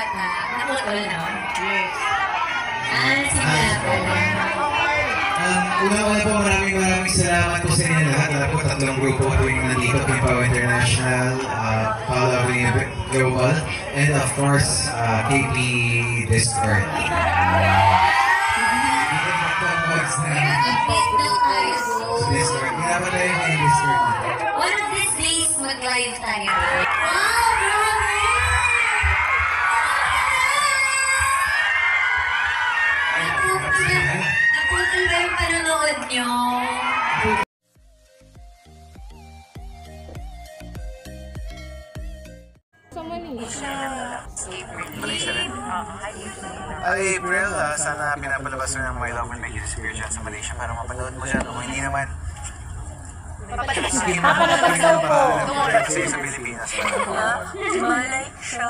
bata. Nakutol, no? Yes. Simula pala. Una-una po, maraming salamat po sa inyo lahat. Alam po, tatlong grupo po yung nandito, Team Pau International, Paula Avenida Global, and of course, KP Discord. Discord. Kailangan tayo may Discord. One of these days, mag-live tayo. Naputol ba yung panonood nyo? Sa Malaysia. Malaysia rin? April, sana pinapalabas mo ng My Love Will Make You Disappear dyan sa Malaysia para mapanood mo siya. Kung hindi naman, Papalabas daw po. kasi sa Pilipinas. Malaysia.